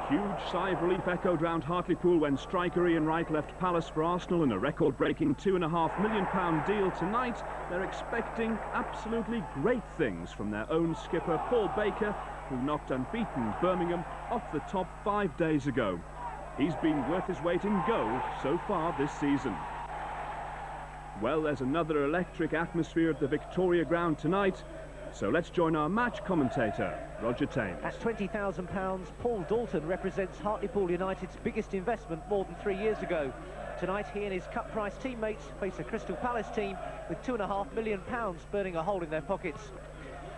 Huge sigh of relief echoed round Hartlepool when striker Ian Wright left Palace for Arsenal in a record-breaking £2.5 million deal tonight. They're expecting absolutely great things from their own skipper Paul Baker, who knocked unbeaten Birmingham off the top 5 days ago. He's been worth his weight in gold so far this season. Well, there's another electric atmosphere at the Victoria Ground tonight. So let's join our match commentator, Roger Thames. At £20,000, Paul Dalton represents Hartlepool United's biggest investment more than 3 years ago. Tonight, he and his cut-price teammates face a Crystal Palace team with £2.5 million burning a hole in their pockets.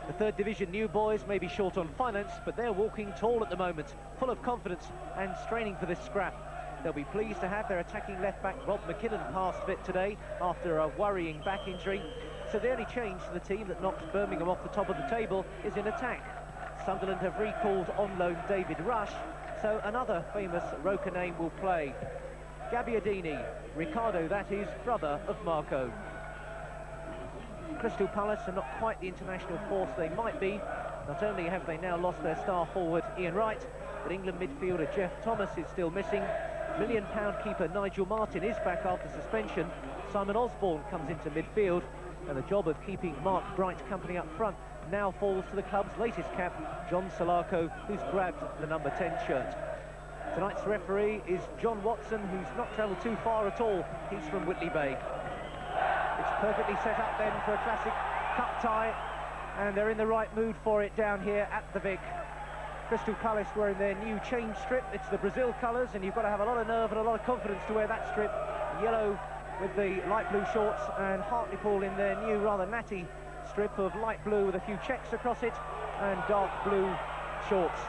The third division new boys may be short on finance, but they're walking tall at the moment, full of confidence and straining for this scrap. They'll be pleased to have their attacking left-back Rob McKinnon past fit today after a worrying back injury. So the only change to the team that knocked Birmingham off the top of the table is in attack. Sunderland have recalled on loan David Rush, so another famous Roker name will play. Gabbiadini, Ricardo, that is, brother of Marco. Crystal Palace are not quite the international force they might be. Not only have they now lost their star forward Ian Wright, but England midfielder Jeff Thomas is still missing. £1 million keeper Nigel Martin is back after suspension. Simon Osborne comes into midfield, and the job of keeping Mark Bright company up front now falls to the club's latest cap, John Solarco, who's grabbed the number 10 shirt. Tonight's referee is John Watson, who's not travelled too far at all. He's from Whitley Bay. It's perfectly set up then for a classic cup tie, and they're in the right mood for it down here at the Vic. Crystal Palace wearing their new change strip. It's the Brazil colours, and you've got to have a lot of nerve and a lot of confidence to wear that strip. Yellow with the light blue shorts, and Hartlepool in their new rather natty strip of light blue with a few checks across it and dark blue shorts.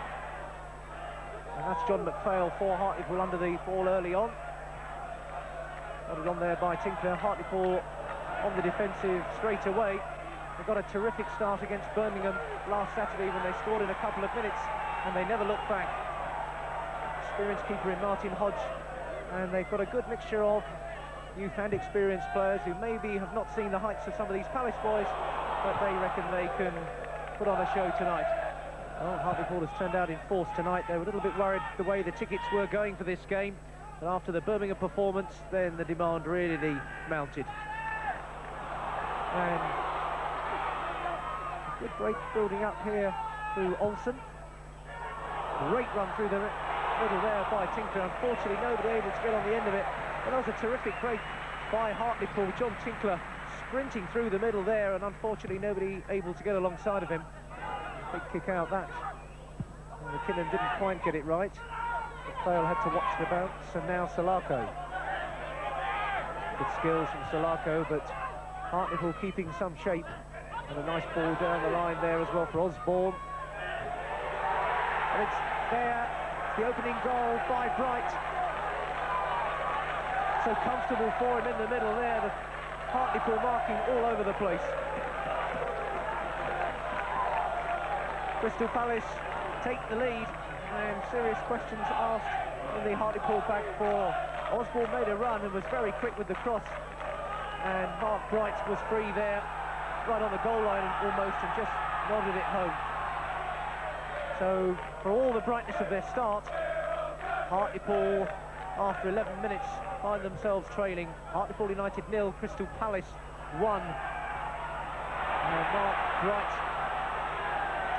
And that's John McPhail for Hartlepool under the ball early on. Got it on there by Tinkler. Hartlepool on the defensive straight away. They got a terrific start against Birmingham last Saturday when they scored in a couple of minutes, and they never looked back. Experienced keeper in Martin Hodge, and they've got a good mixture of youth and experienced players who maybe have not seen the heights of some of these Palace boys, but they reckon they can put on a show tonight. Well, Hartlepool has turned out in force tonight. They were a little bit worried the way the tickets were going for this game, but after the Birmingham performance, then the demand really mounted. And a good break building up here through Olsen. Great run through the middle there by Tinkler. Unfortunately, nobody able to get on the end of it. But that was a terrific break by Hartlepool. John Tinkler sprinting through the middle there, and unfortunately nobody able to get alongside of him. Big kick out that. And McKinnon didn't quite get it right. McPhail had to watch the bounce, and now Solarco. Good skills from Solarco, but Hartlepool keeping some shape. And a nice ball down the line there as well for Osborne. And it's there. It's the opening goal by Bright. So comfortable for him in the middle there. The Hartlepool marking all over the place. Crystal Palace take the lead, and serious questions asked in the Hartlepool back four. Osborne made a run and was very quick with the cross, and Mark Bright was free there, right on the goal line almost, and just nodded it home. So for all the brightness of their start, Hartlepool after 11 minutes find themselves trailing. Hartlepool United 0, Crystal Palace 1. And Mark Bright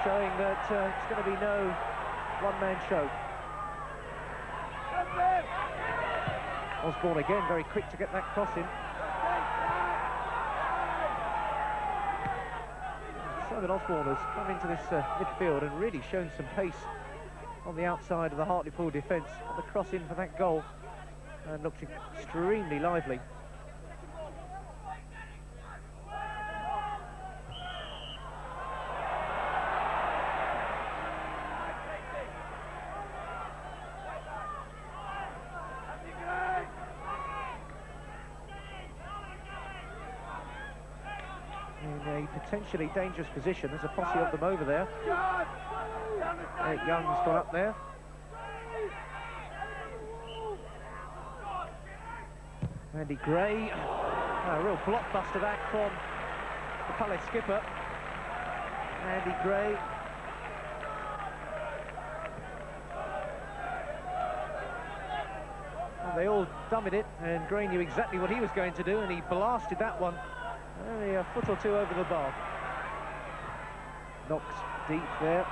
showing that it's going to be no one-man show. Osborne again very quick to get that cross in. Simon Osborne has come into this midfield and really shown some pace on the outside of the Hartlepool defence. Got the cross in for that goal and looked extremely lively. In a potentially dangerous position, there's a posse of them over there. Eric Young's gone up there. Andy Gray, a real blockbuster that from the Palace skipper. Andy Gray. they all dummied it, and Gray knew exactly what he was going to do, and he blasted that one only a foot or two over the bar. Knocks deep there.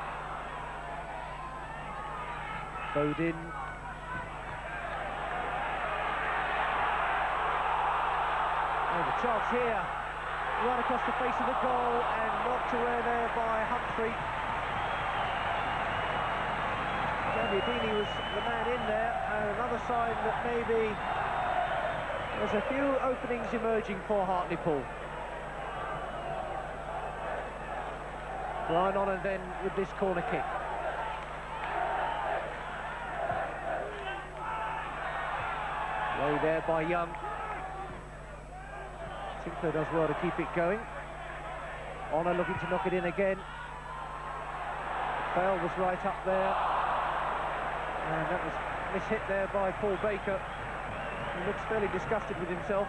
Bowden. Oh, the chance here, right across the face of the goal, and knocked away there by Humphrey. Gabbiadini was the man in there, and another sign that maybe there's a few openings emerging for Hartlepool. Brian Honor then with this corner kick. Way there by Young. Tinkler does well to keep it going. Honor looking to knock it in again. Bell was right up there. And that was mishit there by Paul Baker. He looks fairly disgusted with himself.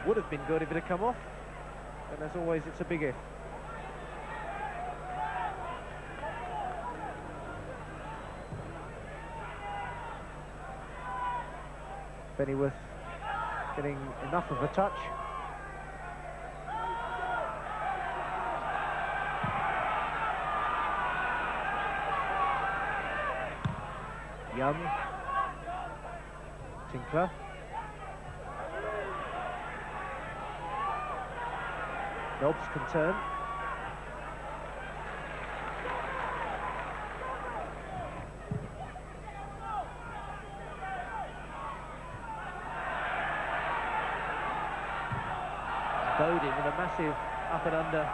Would have been good if it had come off. And as always, it's a big if. Pennyworth getting enough of a touch. Young. Tinkler. Nobbs can turn. Bowden with a massive up and under.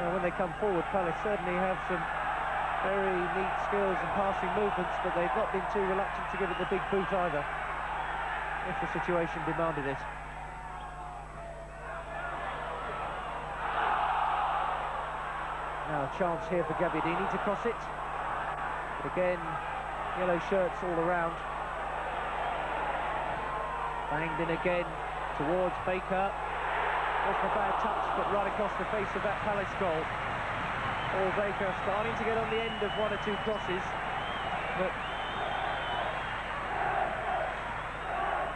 When they come forward, Palace certainly have some very neat skills and passing movements, but they've not been too reluctant to give it the big boot either, if the situation demanded it. Now a chance here for Gabbiadini to cross it. But again, yellow shirts all around. Banged in again towards Baker. Wasn't a bad touch, but right across the face of that Palace goal. Paul Baker starting to get on the end of one or two crosses, but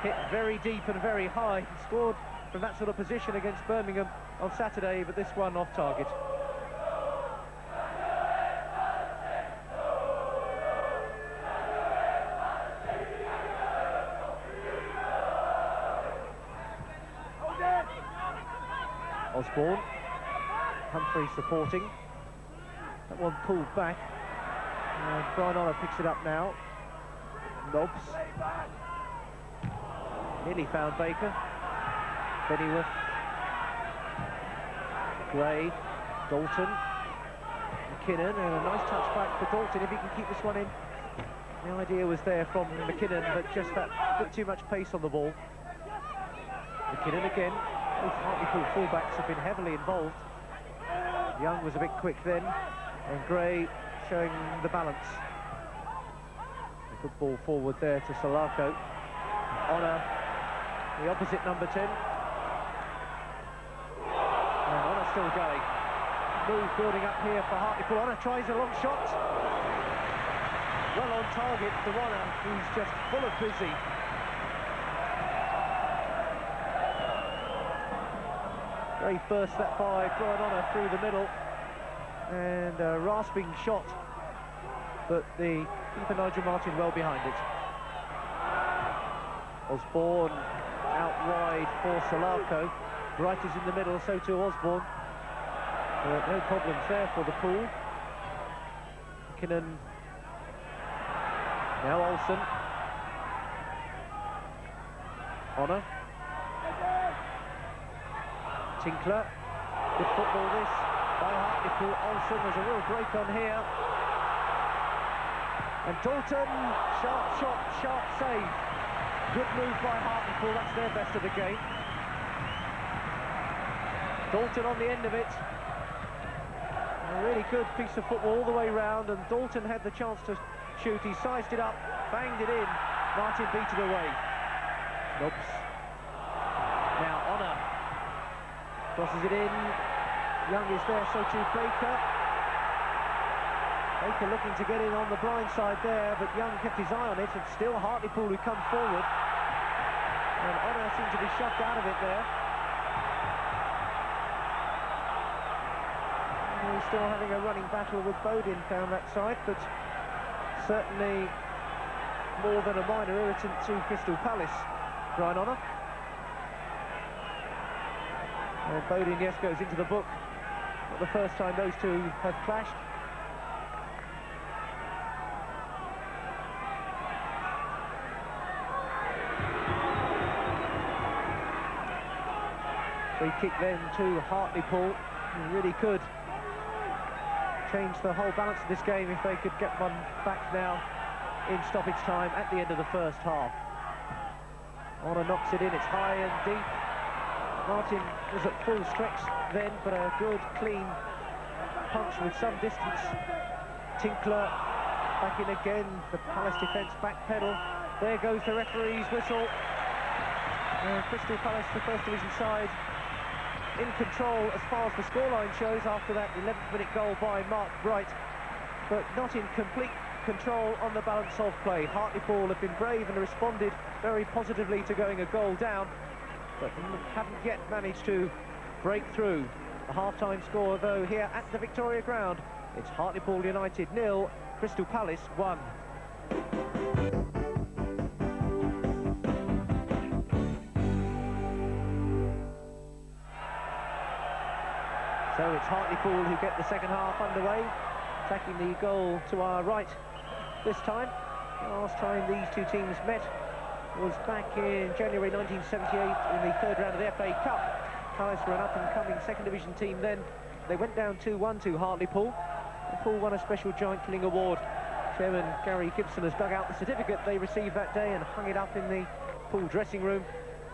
hit very deep and very high. He scored from that sort of position against Birmingham on Saturday, but this one off target. Osborne, Humphrey supporting. That one pulled back. Brian Honor picks it up now. Nobbs. Nearly found Baker. Pennyworth. Gray. Dalton. McKinnon, and a nice touch back for Dalton if he can keep this one in. The idea was there from McKinnon, but just that bit too much pace on the ball. McKinnon again. Both Hartlepool fullbacks have been heavily involved. Young was a bit quick then, and Gray showing the balance. A good ball forward there to Solarco. Honor, the opposite number 10. And Honor still going. Move building up here for Hartlepool. Honor tries a long shot. Well on target for Honor, who's just full of busy. Gray burst that by Brian Honor through the middle, and a rasping shot, but the keeper Nigel Martin well behind it. Osborne out wide for Solarco. Bright is in the middle, so too Osborne. No problems there for the Pool. McKinnon. Now Olsen. Honor. Tinkler. Good football this by Hartlepool. Olsen, there's a real break on here. And Dalton, sharp shot, sharp save. Good move by Hartlepool, that's their best of the game. Dalton on the end of it. A really good piece of football all the way round, and Dalton had the chance to shoot. He sized it up, banged it in. Martin beat it away. Nobbs. Now Honor. Crosses it in. Young is there, so too Baker. Baker looking to get in on the blind side there, but Young kept his eye on it, and still Hartlepool who come forward. And Honor seemed to be shoved out of it there. And he's still having a running battle with Bodin down that side, but certainly more than a minor irritant to Crystal Palace. Brian Honor. And Bodin, yes, goes into the book. Not the first time those two have clashed. Free kick then to Hartlepool. He really could change the whole balance of this game if they could get one back now in stoppage time at the end of the first half. Honor knocks it in, it's high and deep. Martin was at full stretch then, but a good, clean punch with some distance. Tinkler back in again, the Palace defence backpedal. There goes the referee's whistle. Crystal Palace, the First Division side, in control as far as the scoreline shows after that 11th minute goal by Mark Bright, but not in complete control on the balance of play. Hartlepool have been brave and responded very positively to going a goal down, but haven't yet managed to break through. The half-time score, though, here at the Victoria Ground, it's Hartlepool United 0, Crystal Palace 1. So it's Hartlepool who get the second half underway, attacking the goal to our right this time. The last time these two teams met was back in January 1978 in the third round of the FA Cup. Palace were an up-and-coming second division team then. They went down 2-1 to Hartlepool. Hartlepool won a special giant killing award. Chairman Gary Gibson has dug out the certificate they received that day and hung it up in the pool dressing room,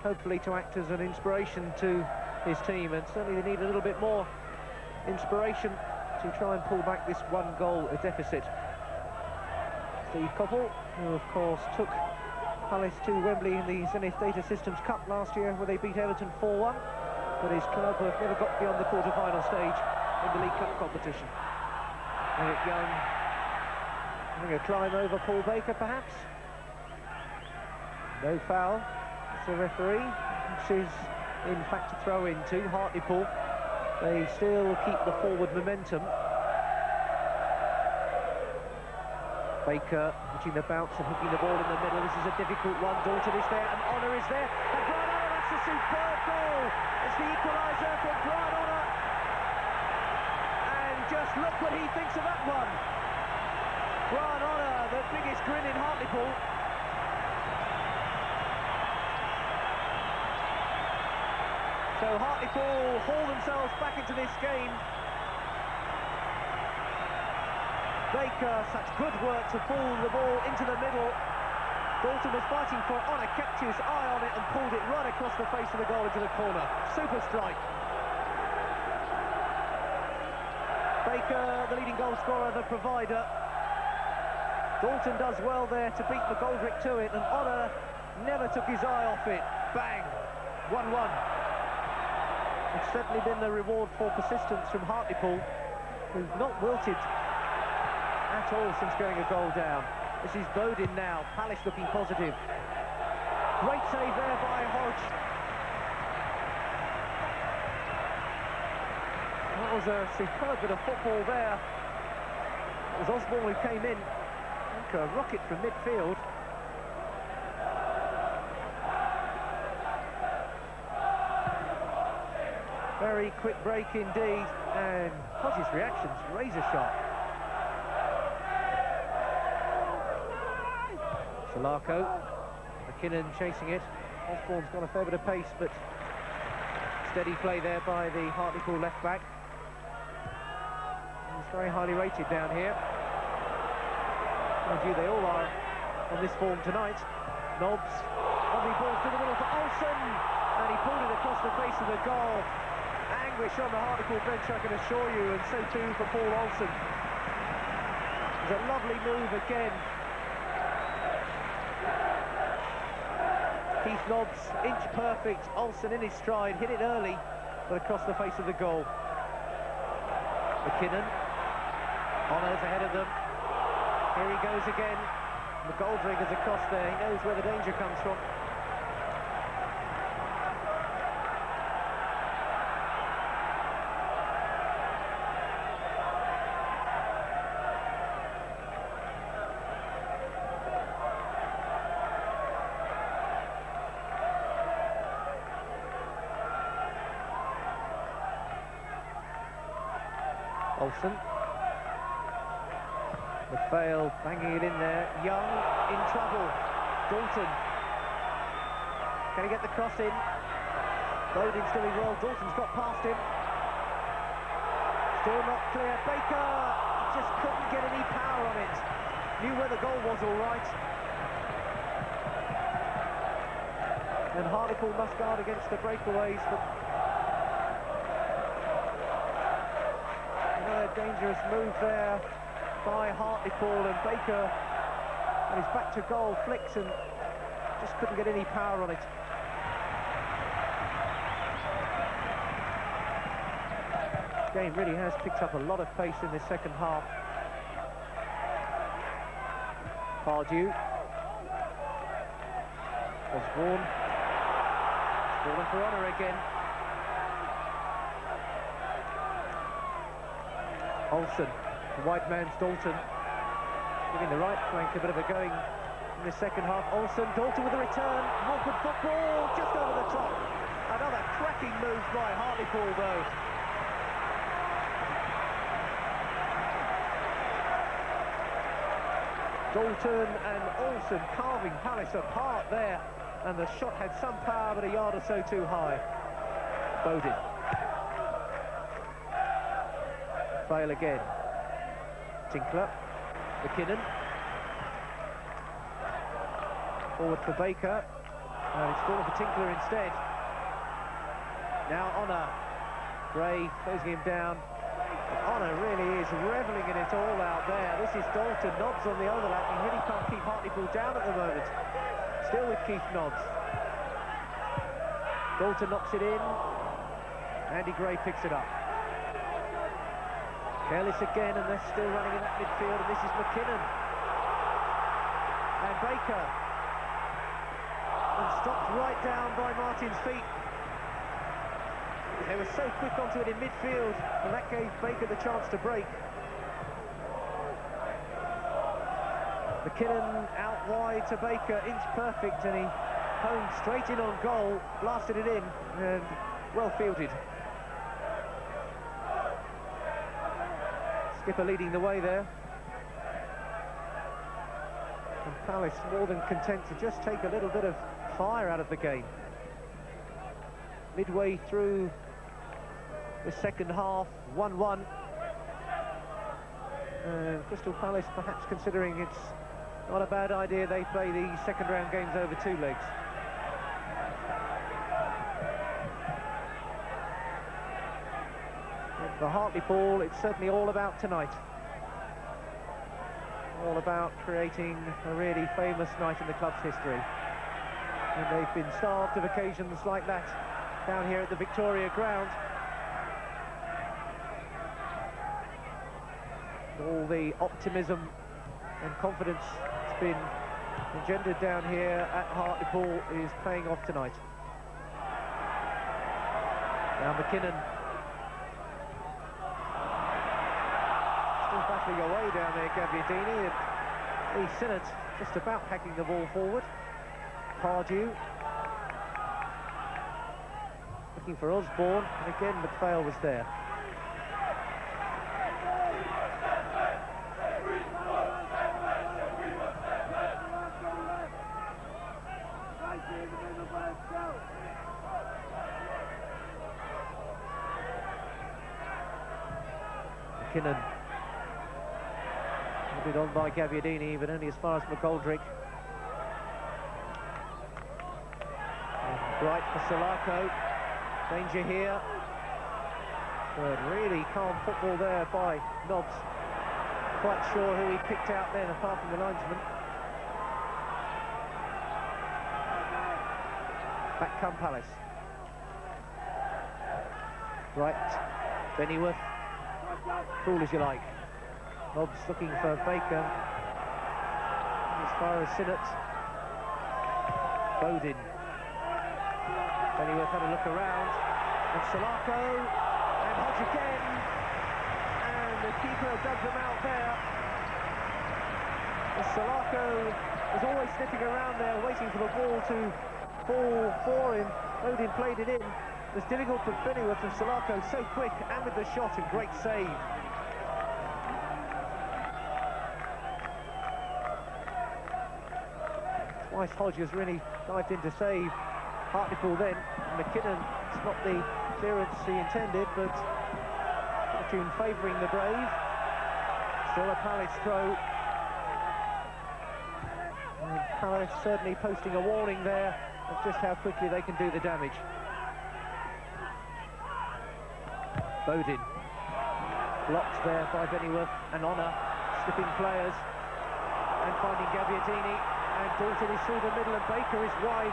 hopefully to act as an inspiration to his team, and certainly they need a little bit more inspiration to try and pull back this one-goal deficit. Steve Coppell, who of course took Palace to Wembley in the Zenith Data Systems Cup last year where they beat Everton 4-1, but his club have never got beyond the quarter-final stage in the League Cup competition. Eric Young having a climb over Paul Baker perhaps. No foul. It's a referee, which is in fact a throw-in to Hartlepool. They still keep the forward momentum. Baker pitching the bounce and hooking the ball in the middle. This is a difficult one. Dalton is there and Honor is there. And Brian Honor, that's a superb goal. It's the equaliser for Brian Honor. And just look what he thinks of that one. Brian Honor, the biggest grin in Hartlepool. So Hartlepool haul themselves back into this game. Baker, such good work to pull the ball into the middle. Dalton was fighting for it, Honor kept his eye on it and pulled it right across the face of the goal into the corner. Super strike. Baker, the leading goal scorer, the provider. Dalton does well there to beat McGoldrick to it, and Honor never took his eye off it. Bang! 1-1. It's certainly been the reward for persistence from Hartlepool, who've not wilted at all since going a goal down. This is Bodin now, Palace looking positive. Great save there by Hodge. That was a superb bit of football there. It was Osborne who came in, like a rocket from midfield. Very quick break indeed, and Hodge's reactions razor sharp. Solarco, McKinnon chasing it. Osborne's got a fair bit of pace, but steady play there by the Hartlepool left back. He's very highly rated down here. Mind you, they all are on this form tonight. Nobbs, lovely ball through the middle for Olsen, and he pulled it across the face of the goal. Anguish on the Hartlepool bench, I can assure you, and so too for Paul Olsen. It's a lovely move again. Keith Nobbs, inch perfect. Olsen in his stride, hit it early. but across the face of the goal. McKinnon. Honours ahead of them. Here he goes again. McGoldrick is across there. He knows where the danger comes from. Olsen. McPhail banging it in there. Young in trouble. Dalton. Can he get the cross in? Bowden's doing well. Dalton's got past him. Still not clear. Baker just couldn't get any power on it. Knew where the goal was all right. And Hartlepool must guard against the breakaways, but another dangerous move there by Hartlepool, and Baker on his back to goal flicks and just couldn't get any power on it. The game really has picked up a lot of pace in this second half. Pardew. Osborne. Falling for honour again. Olsen. The wide man's Dalton. Giving the right flank a bit of a going in the second half. Olsen. Dalton with a return. Walford football just over the top. Another cracking move by Hartlepool though. Dalton and Olsen carving Palace apart there, and the shot had some power but a yard or so too high. Bowden. Fail again. Tinkler. McKinnon. Forward for Baker. And it's fallen for Tinkler instead. Now Honour. Gray closing him down. Honour really is revelling in it all out there. This is Dalton. Nobbs on the overlap. He really can't keep Hartlepool down at the moment. Still with Keith Nobbs. Dalton knocks it in. Andy Gray picks it up. Careless again, and they're still running in that midfield, and this is McKinnon. And Baker. And stopped right down by Martin's feet. They were so quick onto it in midfield, and that gave Baker the chance to break. McKinnon out wide to Baker, inch perfect, and he honed straight in on goal, blasted it in, and well fielded. Skipper leading the way there. And Palace more than content to just take a little bit of fire out of the game. Midway through the second half, 1-1. Crystal Palace perhaps considering it's not a bad idea they play the second round games over two legs. And for Hartlepool, it's certainly all about tonight. All about creating a really famous night in the club's history. And they've been starved of occasions like that down here at the Victoria Ground. All the optimism and confidence that's been engendered down here at Hartlepool is paying off tonight. Now McKinnon still battling away down there, Gabbiadini, and Lee Sinnott just about hacking the ball forward. Pardew looking for Osborne, and again McPhail was there. McKinnon moved on by Gabbiadini, but only as far as McGoldrick. Bright for Salako. Danger here. But really calm football there by Nobbs. Quite sure who he picked out then, apart from the linesman. Back come Palace. Right, Bennyworth, cool as you like. Nobbs looking for Baker. As far as Sinnott. Bodin. Bennyworth had a look around. And Salako. And Hodge again. And the keeper dug them out there. And Salako was always sniffing around there, waiting for the ball to fall for him. Bodin played it in. It was difficult for Bennyworth, and Salako so quick, and with the shot, and great save. Twice Hodge has really dived in to save Hartlepool then. McKinnon, it's not the clearance he intended, but fortune favouring the Brave. Still a Palace throw. And Palace certainly posting a warning there of just how quickly they can do the damage. Bodin. Blocked there by Bennyworth and Honor, slipping players. And finding Gabbiadini. And Dalton is through the middle and Baker is wide.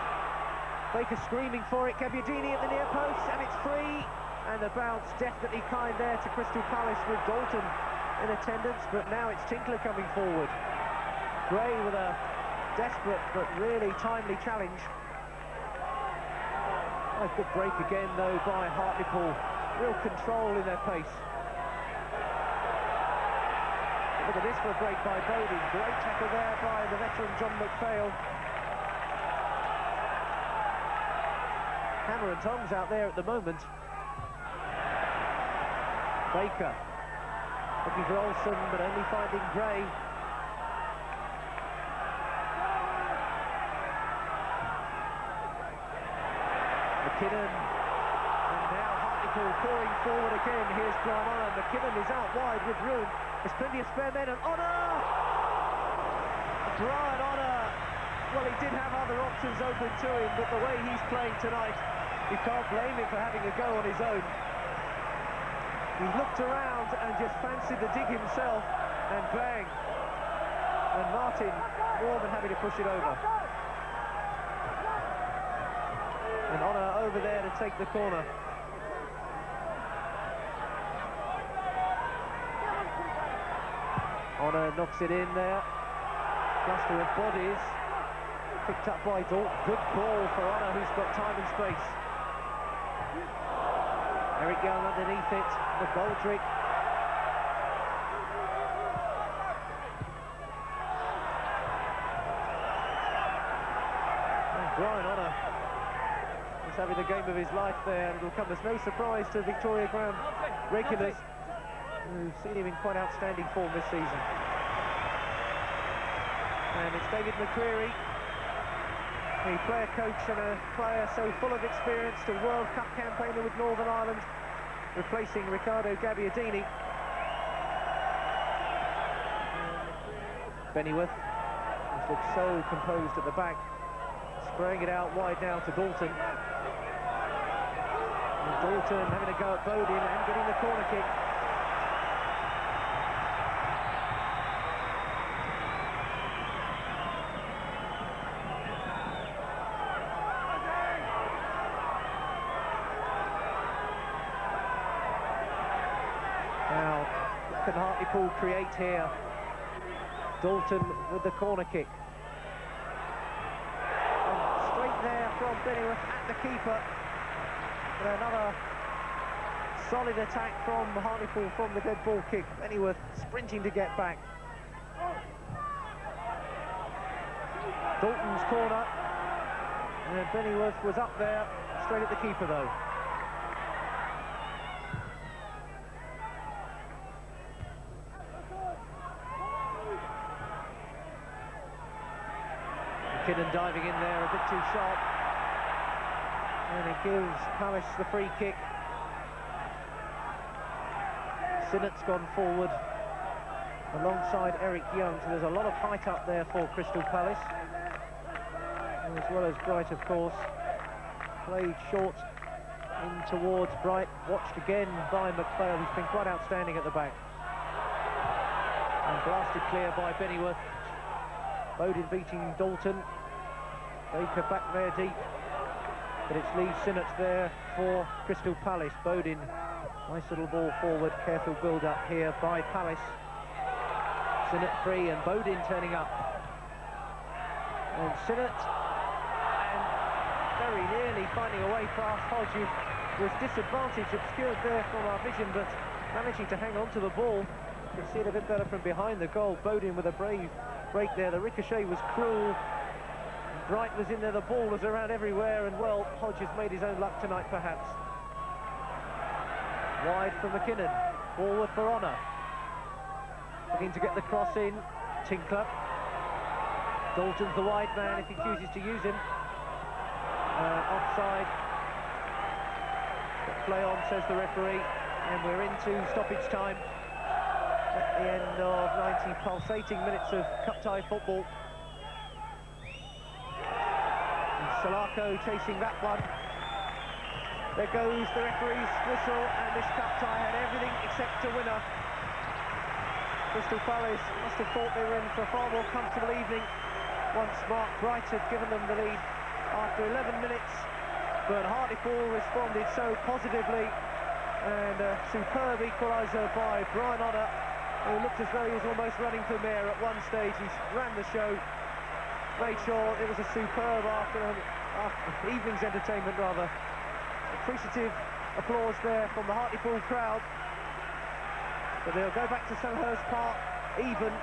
Baker screaming for it. Gabbiadini at the near post, and it's free. And the bounce definitely kind there to Crystal Palace with Dalton in attendance, but now it's Tinkler coming forward. Gray with a desperate but really timely challenge. A good break again though by Hartlepool. Real control in their pace. Look at this for a break by Bodin. Great tackle there by the veteran John McPhail. Hammer and tongs out there at the moment. Baker looking for Olsen, but only finding Gray. McKinnon, and now Hartlepool pouring forward again. Here's Brian Honor. McKinnon is out wide with room. There's plenty of spare men, and Honor! Brian Honor, well, he did have other options open to him, but the way he's playing tonight, you can't blame him for having a go on his own. He looked around and just fancied the dig himself, and bang! And Martin more than happy to push it over. And Honor over there to take the corner. Honor knocks it in there. Cluster of bodies. Picked up by Dalton. Good ball for Honor, who's got time and space. Eric Young underneath it. McGoldrick. And Brian Honor is having the game of his life there, and it will come as no surprise to Victoria Ground regulars who've seen him in quite outstanding form this season. And it's David McCreary, a player coach and a player so full of experience, a World Cup campaigner with Northern Ireland, replacing Riccardo Gabbiadini. Bennyworth, who's looked so composed at the back, spraying it out wide now to Dalton. And Dalton having a go at Bodin and getting the corner kick. Can Hartlepool create here? Dalton with the corner kick. And straight there from Bennyworth at the keeper. And another solid attack from Hartlepool from the dead ball kick. Bennyworth sprinting to get back. Dalton's corner. And Bennyworth was up there, straight at the keeper though. McKinnon diving in there a bit too sharp, and it gives Palace the free kick. Sinnott's gone forward alongside Eric Young, so there's a lot of height up there for Crystal Palace, as well as Bright, of course. Played short in towards Bright, watched again by McPhail, who's been quite outstanding at the back, and blasted clear by Bennyworth. Bodin beating Dalton. Baker back there deep, but it's Lee Sinnott there for Crystal Palace. Bodin Nice little ball forward, careful build-up here by Palace. Sinnott free and Bodin turning up. And Sinnott, and very nearly finding a way past Hodges, was disadvantaged, obscured there from our vision, but managing to hang on to the ball. You can see it a bit better from behind the goal. Bodin with a brave break there. The ricochet was cruel. Bright was in there, the ball was around everywhere, and well, Hodges made his own luck tonight, perhaps. Wide for McKinnon, forward for Honour. Looking to get the cross in, Tinkler. Dalton's the wide man if he chooses to use him. Offside. Play on, says the referee, and we're into stoppage time at the end of 90 pulsating minutes of cup tie football. And Salako chasing that one. There goes the referee's whistle, and this cup tie had everything except a winner. Crystal Palace must have thought they were in for a far more comfortable evening once Mark Bright had given them the lead after 11 minutes. But Hartlepool responded so positively, and a superb equaliser by Brian Honour, who looked as though he was almost running for mayor at one stage. He ran the show, made sure it was a superb evening's entertainment, rather. Appreciative applause there from the Hartlepool crowd. But they'll go back to Selhurst Park even.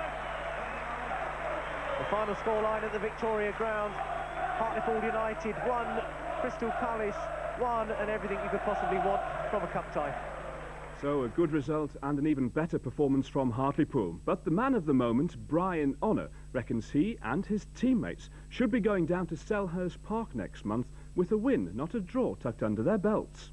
The final scoreline at the Victoria Ground: Hartlepool United 1, Crystal Palace 1, and everything you could possibly want from a cup tie. So a good result and an even better performance from Hartlepool. But the man of the moment, Brian Honour, reckons he and his teammates should be going down to Selhurst Park next month with a win, not a draw, tucked under their belts.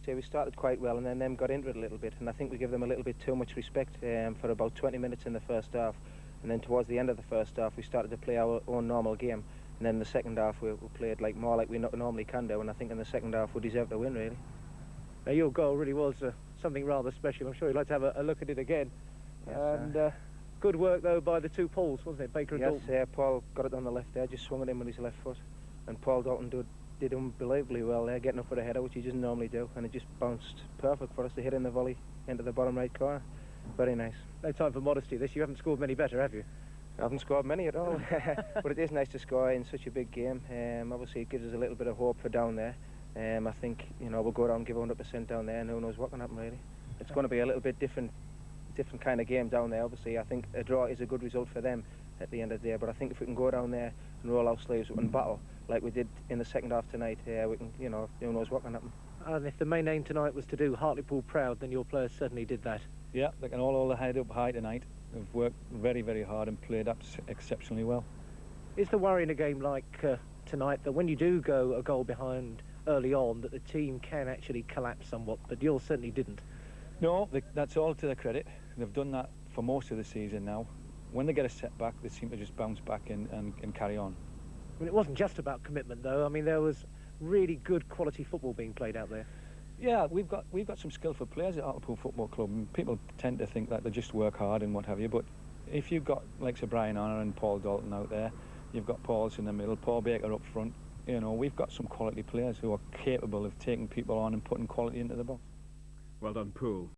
So we started quite well, and then them got into it a little bit, and I think we gave them a little bit too much respect for about 20 minutes in the first half. And then towards the end of the first half we started to play our own normal game, and then in the second half we played more like we normally can do, and I think in the second half we deserved to win, really. Now your goal really was something rather special. I'm sure you'd like to have a look at it again. Yes, and good work though by the two Pauls, wasn't it, Baker and Dalton? Yes, Paul got it on the left there, just swung it in with his left foot, and Paul Dalton did unbelievably well there, getting up for the header, which he doesn't normally do, and it just bounced perfect for us to hit in the volley into the bottom right corner. Very nice. No time for modesty this. You haven't scored many better, have you? I haven't scored many at all, but it is nice to score in such a big game. Obviously it gives us a little bit of hope for down there. I think, you know, we'll go down and give 100% down there, and who knows what can happen, really. It's going to be a little bit different kind of game down there. Obviously I think a draw is a good result for them at the end of the day, but I think if we can go down there and roll our sleeves and battle like we did in the second half tonight, we can, you know, who knows what can happen. And if the main aim tonight was to do Hartlepool proud, then your players certainly did that. Yeah, they can all hold their head up high tonight. They've worked very, very hard and played exceptionally well. Is the worry in a game like tonight that when you do go a goal behind early on, that the team can actually collapse somewhat, but yours certainly didn't? No, that's all to their credit. They've done that for most of the season now. When they get a setback, they seem to just bounce back and carry on. I mean, it wasn't just about commitment, though. I mean, there was really good quality football being played out there. Yeah, we've got some skillful players at Hartlepool Football Club, and people tend to think that they just work hard and what have you, but if you've got like Sir Brian Honour and Paul Dalton out there, you've got Pauls in the middle, Paul Baker up front, you know, we've got some quality players who are capable of taking people on and putting quality into the box. Well done, Poole.